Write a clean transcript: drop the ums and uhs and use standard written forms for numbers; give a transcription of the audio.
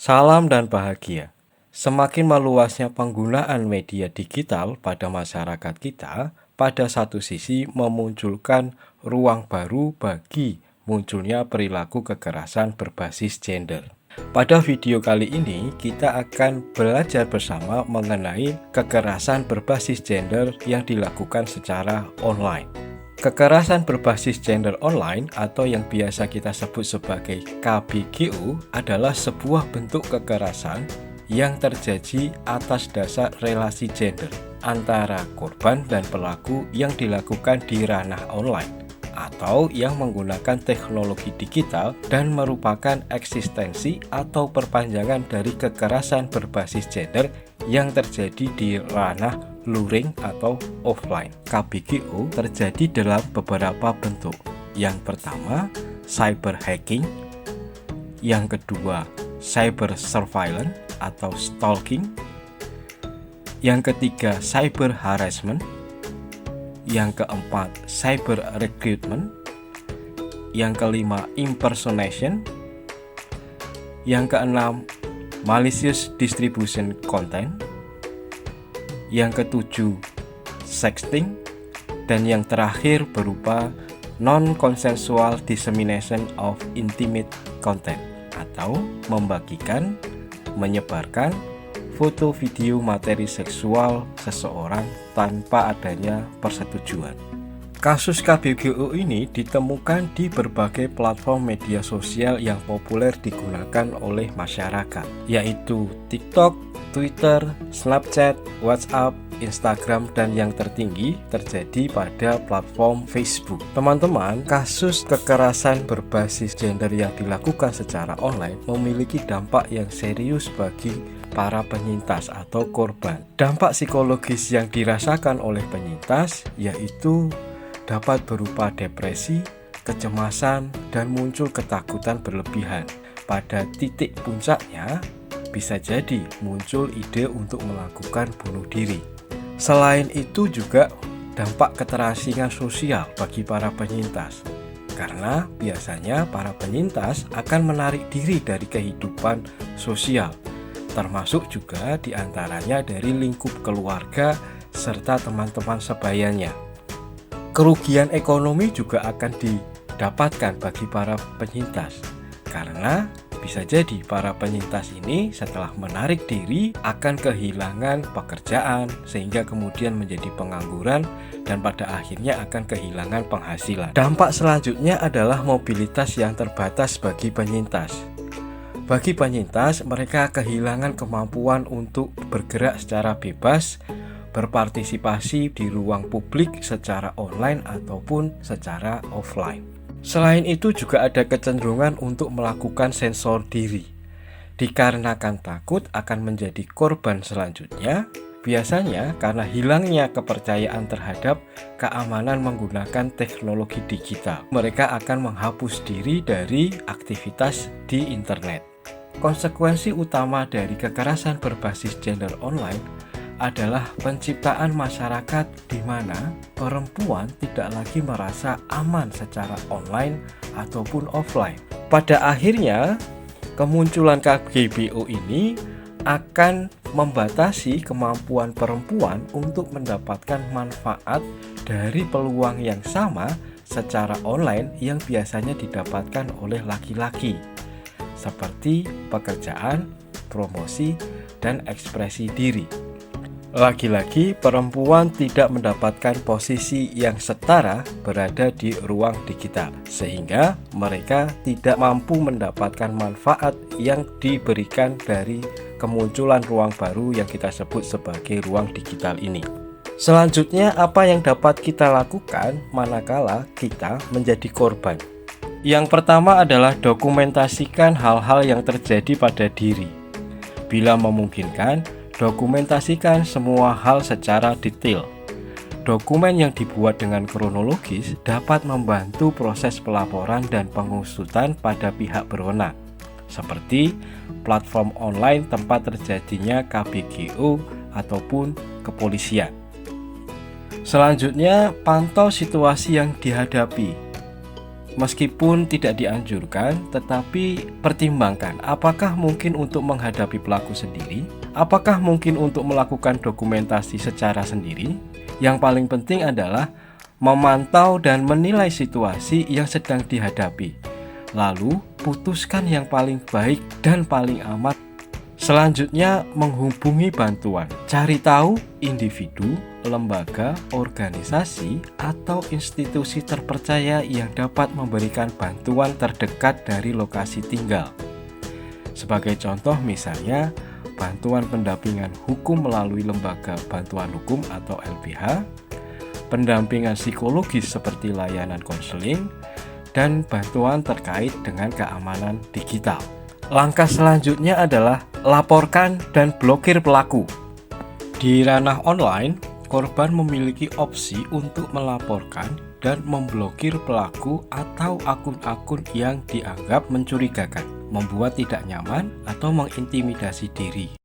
Salam dan bahagia. Semakin meluasnya penggunaan media digital pada masyarakat kita, pada satu sisi memunculkan ruang baru bagi munculnya perilaku kekerasan berbasis gender. Pada video kali ini, kita akan belajar bersama mengenai kekerasan berbasis gender yang dilakukan secara online. Kekerasan berbasis gender online atau yang biasa kita sebut sebagai KBGO adalah sebuah bentuk kekerasan yang terjadi atas dasar relasi gender antara korban dan pelaku yang dilakukan di ranah online atau yang menggunakan teknologi digital dan merupakan eksistensi atau perpanjangan dari kekerasan berbasis gender yang terjadi di ranah luring atau offline. KBGO terjadi dalam beberapa bentuk. Yang pertama, cyber hacking. Yang kedua, cyber surveillance atau stalking. Yang ketiga, cyber harassment. Yang keempat, cyber recruitment. Yang kelima, impersonation. Yang keenam, malicious distribution content. Yang ketujuh, sexting. Dan yang terakhir berupa non-consensual dissemination of intimate content atau membagikan, menyebarkan foto video materi seksual seseorang tanpa adanya persetujuan. Kasus KBGO ini ditemukan di berbagai platform media sosial yang populer digunakan oleh masyarakat, yaitu TikTok, Twitter, Snapchat, WhatsApp, Instagram, dan yang tertinggi terjadi pada platform Facebook. Teman-teman, kasus kekerasan berbasis gender yang dilakukan secara online memiliki dampak yang serius bagi para penyintas atau korban. Dampak psikologis yang dirasakan oleh penyintas yaitu dapat berupa depresi, kecemasan, dan muncul ketakutan berlebihan. Pada titik puncaknya, bisa jadi muncul ide untuk melakukan bunuh diri. Selain itu juga dampak keterasingan sosial bagi para penyintas, karena biasanya para penyintas akan menarik diri dari kehidupan sosial, termasuk juga diantaranya dari lingkup keluarga serta teman-teman sebayanya. Kerugian ekonomi juga akan didapatkan bagi para penyintas, karena bisa jadi para penyintas ini setelah menarik diri akan kehilangan pekerjaan sehingga kemudian menjadi pengangguran dan pada akhirnya akan kehilangan penghasilan. Dampak selanjutnya adalah mobilitas yang terbatas bagi penyintas. Bagi penyintas, mereka kehilangan kemampuan untuk bergerak secara bebas, berpartisipasi di ruang publik secara online ataupun secara offline. Selain itu juga ada kecenderungan untuk melakukan sensor diri. Dikarenakan takut akan menjadi korban selanjutnya, biasanya karena hilangnya kepercayaan terhadap keamanan menggunakan teknologi digital. Mereka akan menghapus diri dari aktivitas di internet. Konsekuensi utama dari kekerasan berbasis gender online adalah penciptaan masyarakat di mana perempuan tidak lagi merasa aman secara online ataupun offline. Pada akhirnya, kemunculan KBGO ini akan membatasi kemampuan perempuan untuk mendapatkan manfaat dari peluang yang sama secara online yang biasanya didapatkan oleh laki-laki, seperti pekerjaan, promosi, dan ekspresi diri. Lagi-lagi perempuan tidak mendapatkan posisi yang setara berada di ruang digital, sehingga mereka tidak mampu mendapatkan manfaat yang diberikan dari kemunculan ruang baru yang kita sebut sebagai ruang digital ini. Selanjutnya, apa yang dapat kita lakukan manakala kita menjadi korban? Yang pertama adalah dokumentasikan hal-hal yang terjadi pada diri. Bila memungkinkan, dokumentasikan semua hal secara detail. Dokumen yang dibuat dengan kronologis dapat membantu proses pelaporan dan pengusutan pada pihak berwenang, seperti platform online tempat terjadinya KBGO ataupun kepolisian. Selanjutnya, pantau situasi yang dihadapi. Meskipun tidak dianjurkan, tetapi pertimbangkan apakah mungkin untuk menghadapi pelaku sendiri, apakah mungkin untuk melakukan dokumentasi secara sendiri. Yang paling penting adalah memantau dan menilai situasi yang sedang dihadapi, lalu putuskan yang paling baik dan paling aman. Selanjutnya, menghubungi bantuan. Cari tahu individu, lembaga, organisasi, atau institusi terpercaya yang dapat memberikan bantuan terdekat dari lokasi tinggal. Sebagai contoh misalnya, bantuan pendampingan hukum melalui Lembaga Bantuan Hukum atau LBH, pendampingan psikologis seperti layanan konseling, dan bantuan terkait dengan keamanan digital. Langkah selanjutnya adalah laporkan dan blokir pelaku. Di ranah online, korban memiliki opsi untuk melaporkan dan memblokir pelaku atau akun-akun yang dianggap mencurigakan, membuat tidak nyaman, atau mengintimidasi diri.